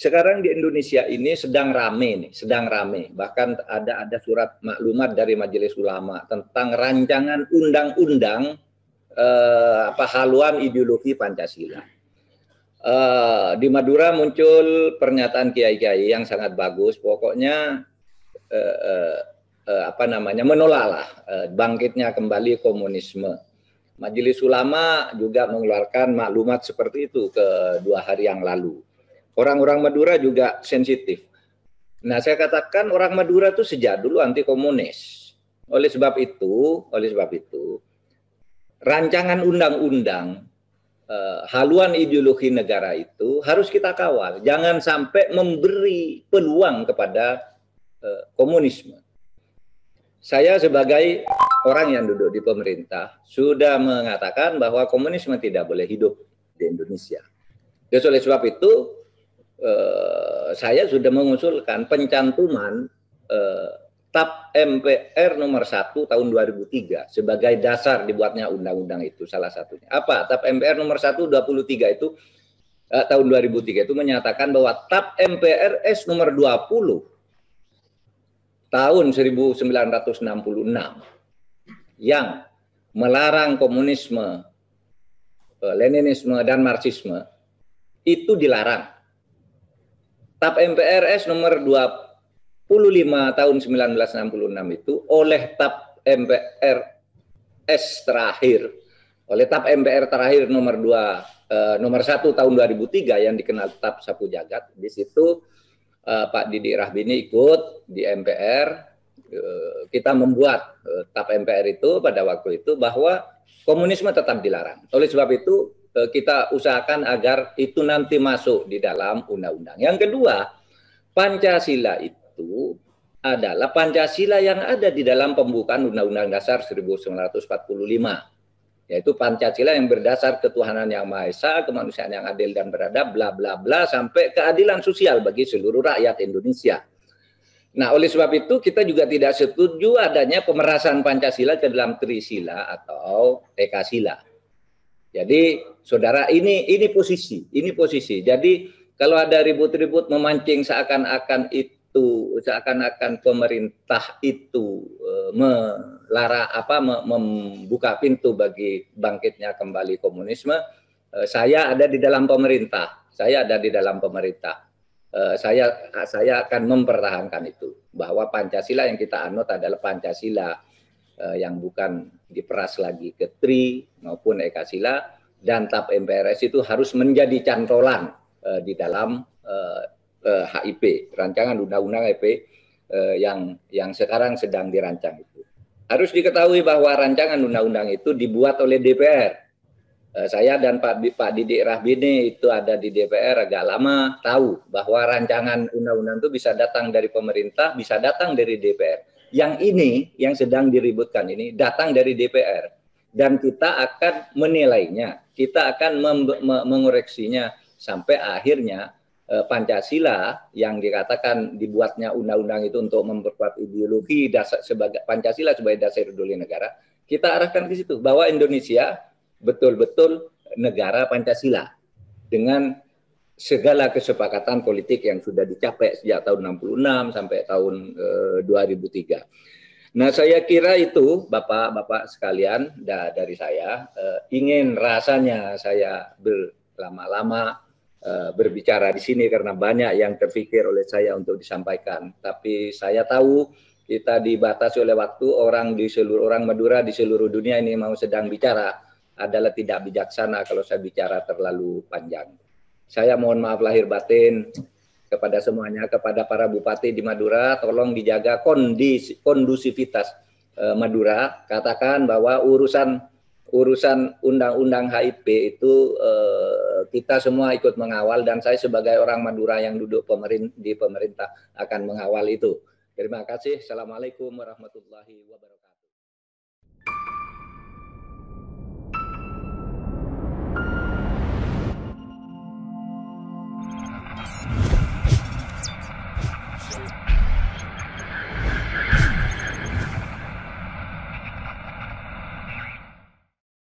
sekarang di Indonesia ini sedang rame nih, sedang rame. Bahkan ada surat maklumat dari Majelis Ulama tentang rancangan undang-undang haluan ideologi Pancasila. Di Madura muncul pernyataan kiai-kiai yang sangat bagus. Pokoknya menolaklah bangkitnya kembali komunisme. Majelis Ulama juga mengeluarkan maklumat seperti itu ke 2 hari yang lalu. Orang-orang Madura juga sensitif. Nah, saya katakan orang Madura itu sejak dulu anti komunis. Oleh sebab itu, rancangan undang-undang haluan ideologi negara itu harus kita kawal. Jangan sampai memberi peluang kepada komunisme. Saya sebagai orang yang duduk di pemerintah sudah mengatakan bahwa komunisme tidak boleh hidup di Indonesia. Jadi oleh sebab itu saya sudah mengusulkan pencantuman TAP MPR nomor 1 tahun 2003 sebagai dasar dibuatnya undang-undang itu salah satunya. Apa? TAP MPR nomor 1 23 itu tahun 2003 itu menyatakan bahwa TAP MPRS nomor 20 tahun 1966 yang melarang komunisme, Leninisme dan Marxisme itu dilarang. TAP MPRS nomor 25 tahun 1966 itu oleh TAP MPRS terakhir, oleh TAP MPR terakhir nomor 1 tahun 2003 yang dikenal TAP Sapu Jagat. Di situ Pak Didik Rahbini ikut di MPR. Kita membuat TAP MPR itu pada waktu itu bahwa komunisme tetap dilarang. Oleh sebab itu kita usahakan agar itu nanti masuk di dalam undang-undang. Yang kedua, Pancasila itu adalah Pancasila yang ada di dalam pembukaan Undang-Undang Dasar 1945. Yaitu Pancasila yang berdasar ketuhanan yang Maha Esa, kemanusiaan yang adil dan beradab, bla bla bla, sampai keadilan sosial bagi seluruh rakyat Indonesia. Nah, oleh sebab itu kita juga tidak setuju adanya pemerasan Pancasila ke dalam Trisila atau Ekasila. Jadi, saudara, ini posisi. Jadi, kalau ada ribut-ribut memancing seakan-akan pemerintah itu membuka pintu bagi bangkitnya kembali komunisme, saya ada di dalam pemerintah. Saya akan mempertahankan itu, bahwa Pancasila yang kita anut adalah Pancasila yang bukan diperas lagi ke Tri maupun Ekasila, dan TAP MPRS itu harus menjadi cantolan di dalam HIP, rancangan undang-undang HIP yang sekarang sedang dirancang itu. Harus diketahui bahwa rancangan undang-undang itu dibuat oleh DPR. Saya dan Pak Didik Rahbini itu ada di DPR agak lama, tahu bahwa rancangan undang-undang itu bisa datang dari pemerintah, bisa datang dari DPR. Yang ini, yang sedang diributkan ini, datang dari DPR. Dan kita akan menilainya, kita akan mengoreksinya sampai akhirnya Pancasila yang dikatakan dibuatnya undang-undang itu untuk memperkuat ideologi sebagai Pancasila sebagai dasar ideologi negara, kita arahkan ke situ bahwa Indonesia betul-betul negara Pancasila dengan segala kesepakatan politik yang sudah dicapai sejak tahun 66 sampai tahun 2003. Nah, saya kira itu Bapak-bapak sekalian dari saya ingin rasanya saya berlama-lama berbicara di sini karena banyak yang terpikir oleh saya untuk disampaikan. Tapi saya tahu kita dibatasi oleh waktu, orang Madura di seluruh dunia ini mau sedang bicara adalah tidak bijaksana kalau saya bicara terlalu panjang. Saya mohon maaf lahir batin kepada semuanya, kepada para bupati di Madura, tolong dijaga kondusivitas Madura. Katakan bahwa urusan undang-undang HIP itu kita semua ikut mengawal, dan saya sebagai orang Madura yang duduk di pemerintah akan mengawal itu. Terima kasih. Assalamualaikum warahmatullahi wabarakatuh.